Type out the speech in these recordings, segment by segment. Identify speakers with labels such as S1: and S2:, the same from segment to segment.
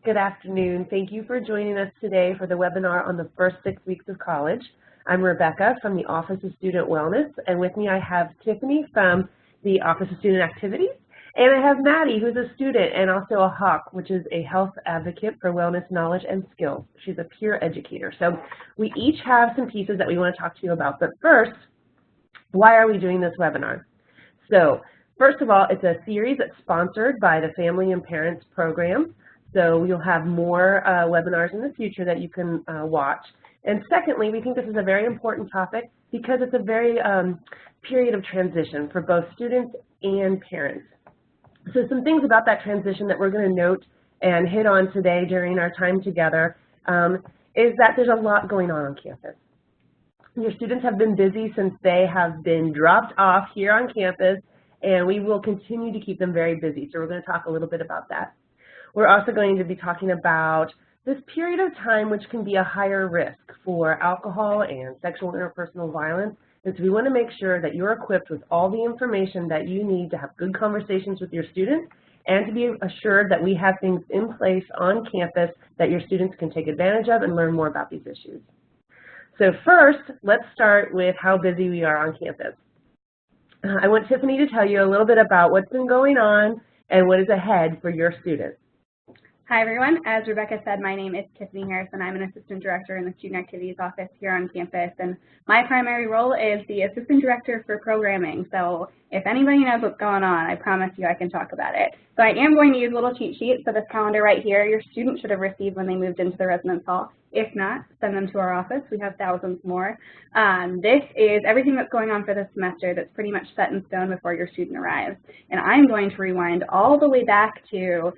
S1: Good afternoon. Thank you for joining us today for the webinar on the first 6 weeks of college. I'm Rebecca from the Office of Student Wellness, and with me I have Tiffany from the Office of Student Activities, and I have Maddie, who's a student and also a HAWK, which is a health advocate for wellness knowledge and skills. She's a peer educator. So we each have some pieces that we want to talk to you about, but first, why are we doing this webinar? So first of all, it's a series that's sponsored by the Family and Parents Program. So you'll have more webinars in the future that you can watch. And secondly, we think this is a very important topic because it's a very period of transition for both students and parents. So some things about that transition that we're going to note and hit on today during our time together is that there's a lot going on campus. Your students have been busy since they have been dropped off here on campus, and we will continue to keep them very busy. So we're going to talk a little bit about that. We're also going to be talking about this period of time which can be a higher risk for alcohol and sexual interpersonal violence. And so we want to make sure that you're equipped with all the information that you need to have good conversations with your students and to be assured that we have things in place on campus that your students can take advantage of and learn more about these issues. So first, let's start with how busy we are on campus. I want Tiffany to tell you a little bit about what's been going on and what is ahead for your students.
S2: Hi everyone, as Rebecca said, my name is Tiffany Harrison. I'm an assistant director in the Student Activities office here on campus, and my primary role is the assistant director for programming. So if anybody knows what's going on, I promise you I can talk about it. So I am going to use a little cheat sheet. So this calendar right here, your students should have received when they moved into the residence hall. If not, send them to our office. We have thousands more. This is everything that's going on for this semester that's pretty much set in stone before your student arrives. And I'm going to rewind all the way back to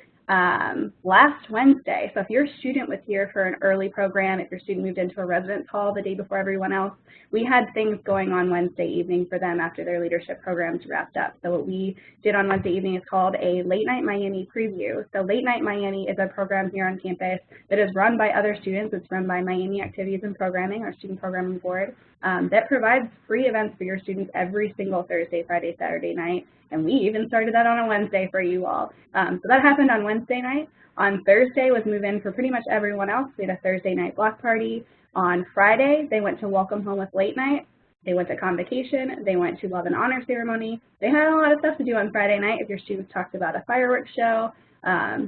S2: last Wednesday. So if your student was here for an early program, if your student moved into a residence hall the day before everyone else, we had things going on Wednesday evening for them after their leadership programs wrapped up. So what we did on Wednesday evening is called a Late Night Miami preview. So Late Night Miami is a program here on campus that is run by other students. It's run by Miami Activities and Programming, our student programming board, that provides free events for your students every single Thursday, Friday, Saturday night. And we even started that on a Wednesday for you all. So that happened on Wednesday night. On Thursday was move-in for pretty much everyone else. We had a Thursday night block party. On Friday, they went to Welcome Home with Late Night. They went to Convocation. They went to Love and Honor Ceremony. They had a lot of stuff to do on Friday night. If your students talked about a fireworks show,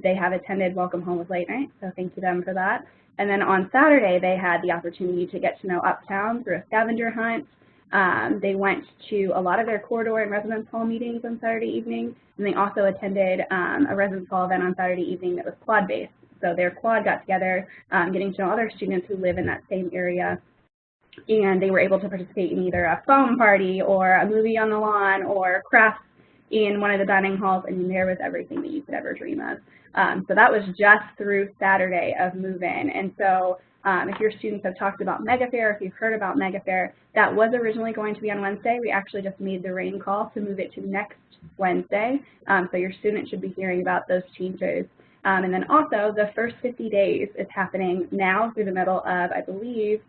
S2: they have attended Welcome Home with Late Night, so thank you them for that. And then on Saturday, they had the opportunity to get to know Uptown through a scavenger hunt. They went to a lot of their corridor and residence hall meetings on Saturday evening, and they also attended a residence hall event on Saturday evening that was quad-based. So their quad got together, getting to know other students who live in that same area, and they were able to participate in either a foam party or a movie on the lawn or crafts in one of the dining halls, and there was everything that you could ever dream of. So that was just through Saturday of move-in. And so if your students have talked about Mega Fair, if you've heard about Mega Fair, that was originally going to be on Wednesday. We actually just made the rain call to move it to next Wednesday. So your students should be hearing about those changes. And then also the first 50 days is happening now through the middle of, I believe,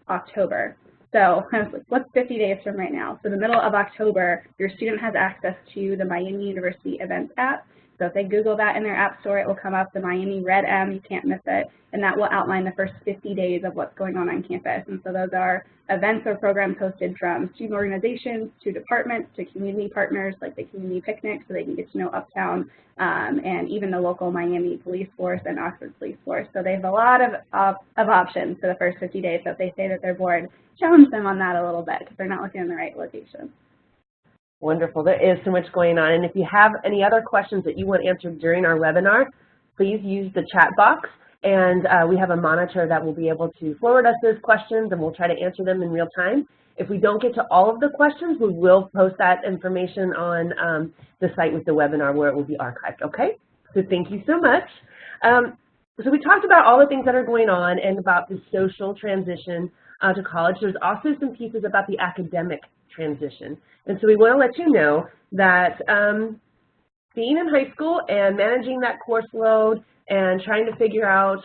S2: October. So what's 50 days from right now? So the middle of October, your student has access to the Miami University Events app. So if they Google that in their app store, it will come up, the Miami Red M, you can't miss it, and that will outline the first 50 days of what's going on campus. And so those are events or programs hosted from student organizations to departments to community partners like the community picnic so they can get to know Uptown and even the local Miami Police Force and Oxford Police Force. So they have a lot of options for the first 50 days. So if they say that they're bored, challenge them on that a little bit because they're not looking in the right location.
S1: Wonderful. There is so much going on. And if you have any other questions that you want answered during our webinar, please use the chat box. And we have a monitor that will be able to forward us those questions, and we'll try to answer them in real time. If we don't get to all of the questions, we will post that information on the site with the webinar where it will be archived, okay? So thank you so much. So we talked about all the things that are going on and about the social transition to college. There's also some pieces about the academic transition. And so we want to let you know that being in high school and managing that course load and trying to figure out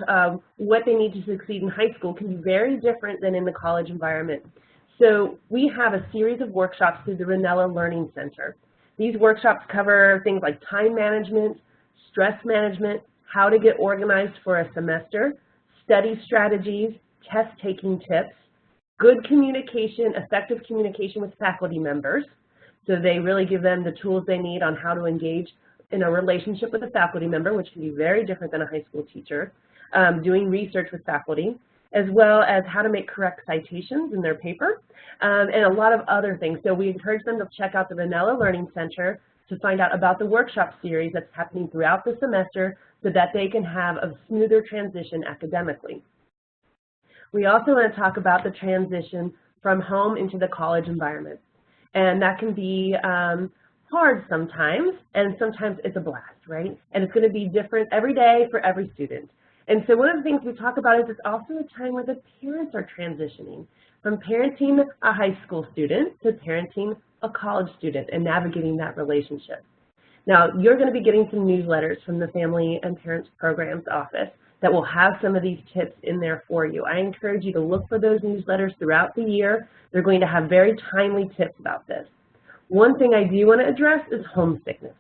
S1: what they need to succeed in high school can be very different than in the college environment. So we have a series of workshops through the Ranella Learning Center. These workshops cover things like time management, stress management, how to get organized for a semester, study strategies, test-taking tips, good communication, effective communication with faculty members, so they really give them the tools they need on how to engage in a relationship with a faculty member, which can be very different than a high school teacher, doing research with faculty, as well as how to make correct citations in their paper, and a lot of other things. So we encourage them to check out the Vanilla Learning Center to find out about the workshop series that's happening throughout the semester so that they can have a smoother transition academically. We also want to talk about the transition from home into the college environment. And that can be hard sometimes, and sometimes it's a blast, right? And it's going to be different every day for every student. And so one of the things we talk about is it's also a time where the parents are transitioning from parenting a high school student to parenting a college student and navigating that relationship. Now, you're going to be getting some newsletters from the Family and Parents Programs Office that will have some of these tips in there for you. I encourage you to look for those newsletters throughout the year. They're going to have very timely tips about this. One thing I do want to address is homesickness.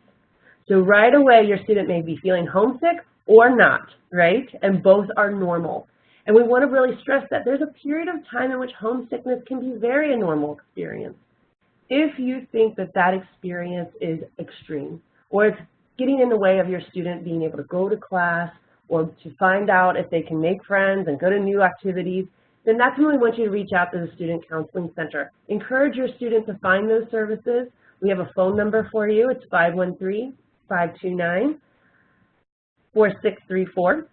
S1: So right away, your student may be feeling homesick or not, right? And both are normal. And we want to really stress that there's a period of time in which homesickness can be very a normal experience. If you think that that experience is extreme, or it's getting in the way of your student being able to go to class, or to find out if they can make friends and go to new activities, then that's when we want you to reach out to the Student Counseling Center. Encourage your student to find those services. We have a phone number for you. It's 513-529-4634.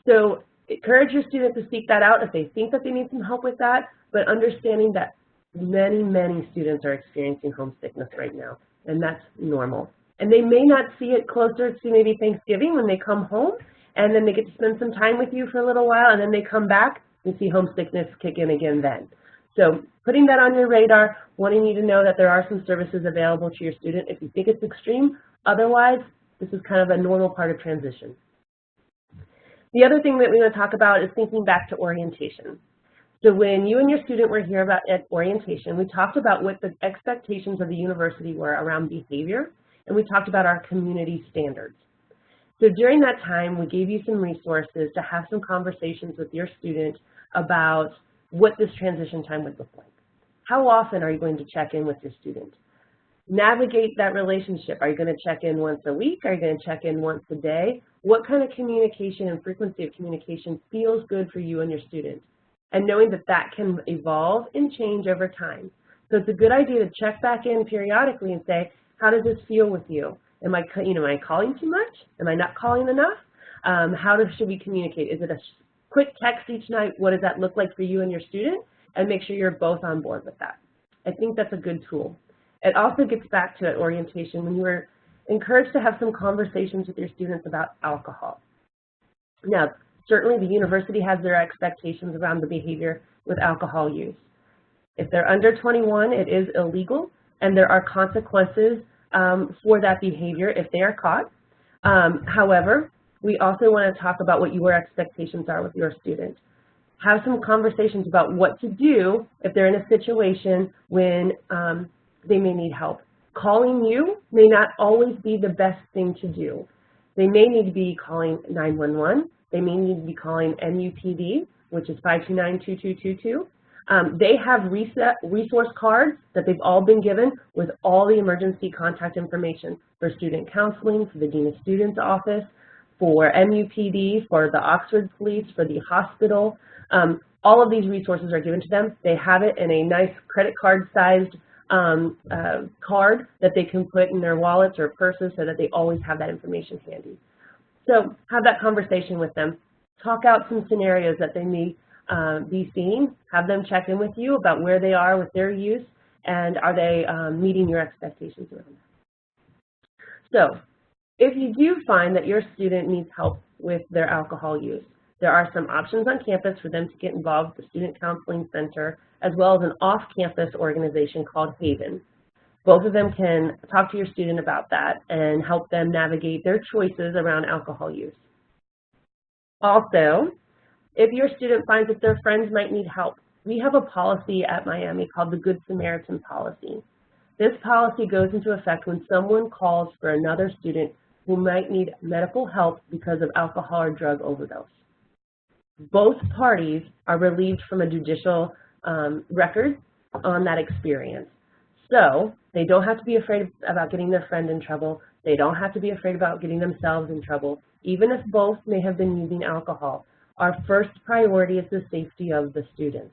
S1: So encourage your student to seek that out if they think that they need some help with that, but understanding that many, many students are experiencing homesickness right now, and that's normal. And they may not see it closer to maybe Thanksgiving when they come home, and then they get to spend some time with you for a little while, and then they come back and see homesickness kick in again then. So putting that on your radar, wanting you to know that there are some services available to your student if you think it's extreme. Otherwise, this is kind of a normal part of transition. The other thing that we want to talk about is thinking back to orientation. So when you and your student were here at orientation, we talked about what the expectations of the university were around behavior, and we talked about our community standards. So during that time, we gave you some resources to have some conversations with your student about what this transition time would look like. How often are you going to check in with your student? Navigate that relationship. Are you going to check in once a week? Are you going to check in once a day? What kind of communication and frequency of communication feels good for you and your student? And knowing that that can evolve and change over time. So it's a good idea to check back in periodically and say, how does this feel with you? Am I calling too much? Am I not calling enough? Should we communicate? Is it a quick text each night? What does that look like for you and your student? And make sure you're both on board with that. I think that's a good tool. It also gets back to at orientation when you were encouraged to have some conversations with your students about alcohol. Now, certainly the university has their expectations around the behavior with alcohol use. If they're under 21, it is illegal, and there are consequences for that behavior if they are caught. However, we also want to talk about what your expectations are with your student. Have some conversations about what to do if they're in a situation when they may need help. Calling you may not always be the best thing to do. They may need to be calling 911. They may need to be calling MUPD, which is 529-2222. They have resource cards that they've all been given with all the emergency contact information for student counseling, for the Dean of Students office, for MUPD, for the Oxford Police, for the hospital. All of these resources are given to them. They have it in a nice credit card-sized card that they can put in their wallets or purses so that they always have that information handy. So have that conversation with them. Talk out some scenarios that they may be seeing. Have them check in with you about where they are with their use and are they meeting your expectations around that. So if you do find that your student needs help with their alcohol use, there are some options on campus for them to get involved with the Student Counseling Center, as well as an off-campus organization called Haven. Both of them can talk to your student about that and help them navigate their choices around alcohol use. Also, if your student finds that their friends might need help, we have a policy at Miami called the Good Samaritan Policy. This policy goes into effect when someone calls for another student who might need medical help because of alcohol or drug overdose. Both parties are relieved from a judicial record on that experience. So they don't have to be afraid about getting their friend in trouble. They don't have to be afraid about getting themselves in trouble. Even if both may have been using alcohol, our first priority is the safety of the students.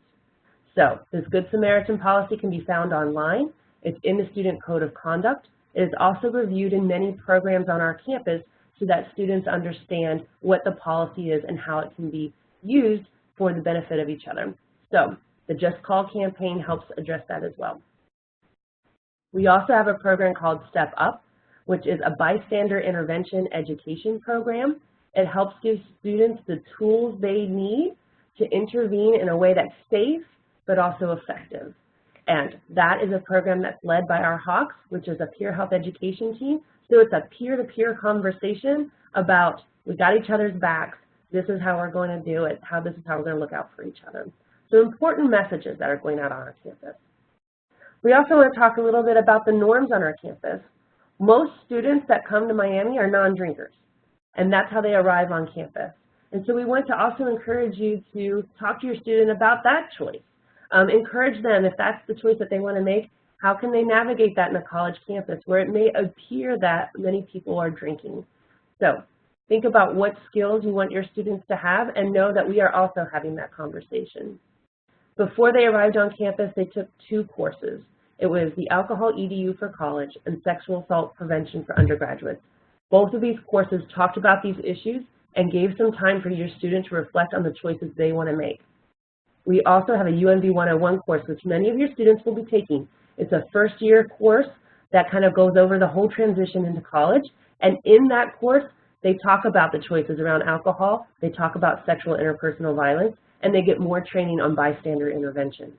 S1: So this Good Samaritan policy can be found online. It's in the Student Code of Conduct. It is also reviewed in many programs on our campus so that students understand what the policy is and how it can be used for the benefit of each other. So the Just Call campaign helps address that as well. We also have a program called Step Up, which is a bystander intervention education program. It helps give students the tools they need to intervene in a way that's safe but also effective. And that is a program that's led by our Hawks, which is a peer health education team. So it's a peer-to-peer conversation about we got each other's backs, this is how we're going to do it, this is how we're going to look out for each other. So important messages that are going out on our campus. We also want to talk a little bit about the norms on our campus. Most students that come to Miami are non-drinkers, and that's how they arrive on campus. And so we want to also encourage you to talk to your student about that choice. Encourage them, if that's the choice that they want to make, how can they navigate that in a college campus where it may appear that many people are drinking. So think about what skills you want your students to have and know that we are also having that conversation. Before they arrived on campus, they took 2 courses. It was the Alcohol EDU for college and Sexual Assault Prevention for undergraduates. Both of these courses talked about these issues and gave some time for your student to reflect on the choices they want to make. We also have a UNV 101 course, which many of your students will be taking. It's a first-year course that kind of goes over the whole transition into college. And in that course, they talk about the choices around alcohol, they talk about sexual interpersonal violence, and they get more training on bystander intervention.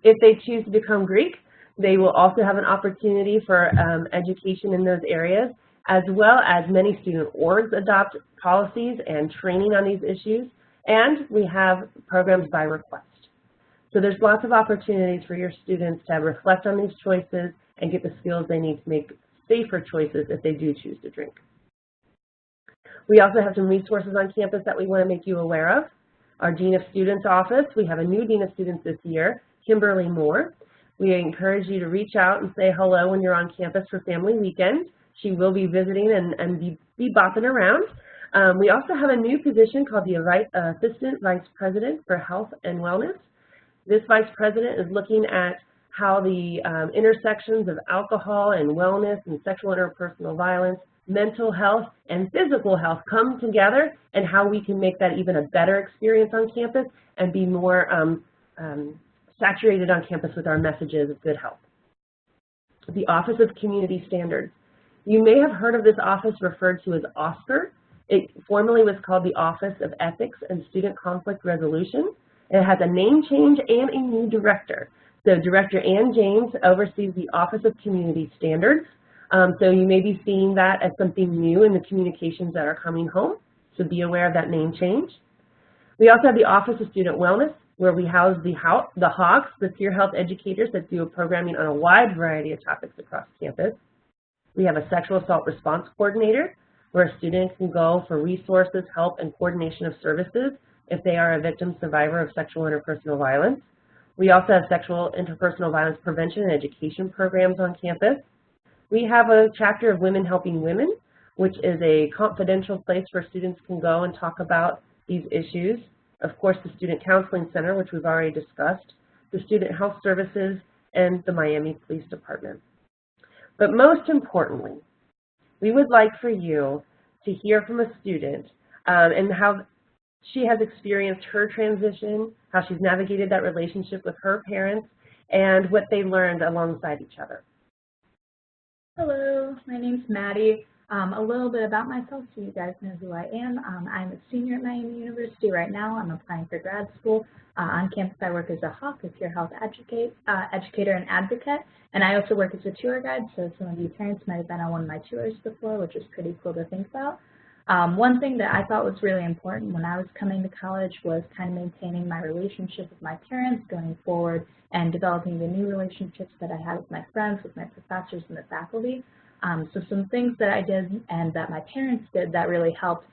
S1: If they choose to become Greek, they will also have an opportunity for education in those areas, as well as many student orgs adopt policies and training on these issues, and we have programs by request. So there's lots of opportunities for your students to reflect on these choices and get the skills they need to make safer choices if they do choose to drink. We also have some resources on campus that we want to make you aware of. Our Dean of Students office, we have a new Dean of Students this year, Kimberly Moore. We encourage you to reach out and say hello when you're on campus for family weekend. She will be visiting and be bopping around. We also have a new position called the Assistant Vice President for Health and Wellness. This Vice President is looking at how the intersections of alcohol and wellness and sexual interpersonal violence, mental health, and physical health come together and how we can make that even a better experience on campus and be more saturated on campus with our messages of good health. The Office of Community Standards. You may have heard of this office referred to as OSCR. It formerly was called the Office of Ethics and Student Conflict Resolution. It has a name change and a new director. So Director Ann James oversees the Office of Community Standards. So you may be seeing that as something new in the communications that are coming home. So be aware of that name change. We also have the Office of Student Wellness, where we house the Hawks, the peer health educators that do programming on a wide variety of topics across campus. We have a Sexual Assault Response Coordinator, where a student can go for resources, help, and coordination of services if they are a victim survivor of sexual interpersonal violence. We also have sexual interpersonal violence prevention and education programs on campus. We have a chapter of Women Helping Women, which is a confidential place where students can go and talk about these issues. Of course, the Student Counseling Center, which we've already discussed, the Student Health Services, and the Miami Police Department. But most importantly, we would like for you to hear from a student and how she has experienced her transition, how she's navigated that relationship with her parents, and what they learned alongside each other.
S3: Hello, my name's Maddie. A little bit about myself so you guys know who I am. I'm a senior at Miami University right now. I'm applying for grad school. On campus I work as a Hawk, a peer health educator and advocate, and I also work as a tour guide, so some of you parents might have been on one of my tours before, which is pretty cool to think about. One thing that I thought was really important when I was coming to college was kind of maintaining my relationship with my parents going forward and developing the new relationships that I had with my friends, with my professors, and the faculty. So some things that I did and that my parents did that really helped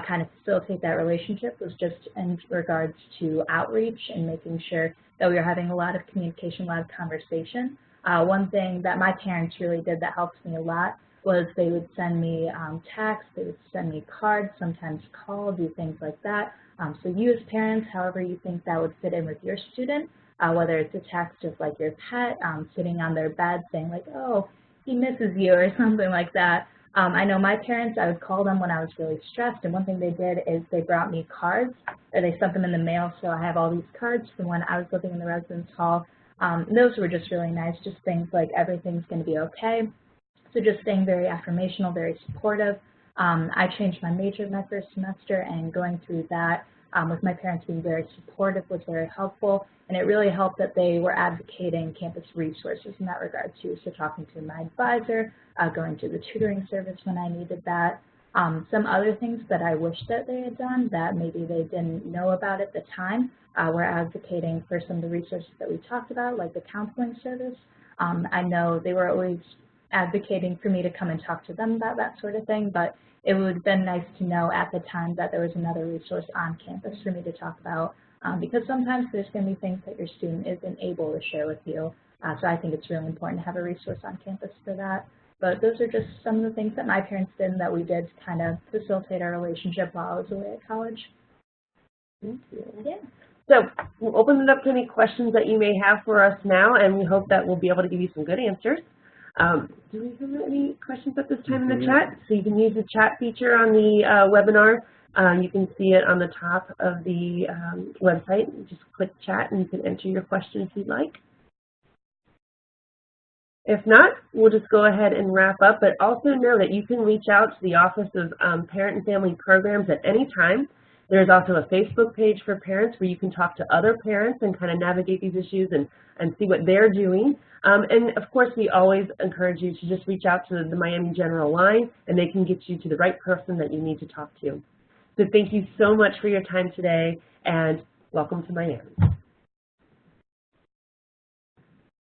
S3: kind of facilitate that relationship was just in regards to outreach and making sure that we were having a lot of communication, a lot of conversation. One thing that my parents really did that helped me a lot was they would send me texts, they would send me cards, sometimes call, do things like that. So you as parents, however you think that would fit in with your student, whether it's a text of like your pet sitting on their bed saying like, oh, he misses you or something like that. I know my parents, I would call them when I was really stressed, and one thing they did is they brought me cards, or they sent them in the mail, so I have all these cards from when I was living in the residence hall. Those were just really nice, just things like everything's going to be okay. So just staying very affirmational, very supportive. I changed my major my first semester, and going through that with my parents being very supportive was very helpful, and it really helped that they were advocating campus resources in that regard too. So talking to my advisor, going to the tutoring service when I needed that. Some other things that I wish that they had done that maybe they didn't know about at the time were advocating for some of the resources that we talked about, like the counseling service. I know they were always advocating for me to come and talk to them about that sort of thing, but it would have been nice to know at the time that there was another resource on campus for me to talk about, because sometimes there's going to be things that your student isn't able to share with you. So I think it's really important to have a resource on campus for that. But those are just some of the things that my parents did and that we did to kind of facilitate our relationship while I was away at college.
S1: Thank you.
S3: Yeah.
S1: So we'll open it up to any questions that you may have for us now, and we hope that we'll be able to give you some good answers. Do we have any questions at this time in the chat? So you can use the chat feature on the webinar. You can see it on the top of the website. Just click chat and you can enter your question if you'd like. If not, we'll just go ahead and wrap up, but also know that you can reach out to the Office of Parent and Family Programs at any time. There's also a Facebook page for parents where you can talk to other parents and kind of navigate these issues and see what they're doing. And of course, we always encourage you to just reach out to the Miami General line, and they can get you to the right person that you need to talk to. So thank you so much for your time today, and welcome to Miami.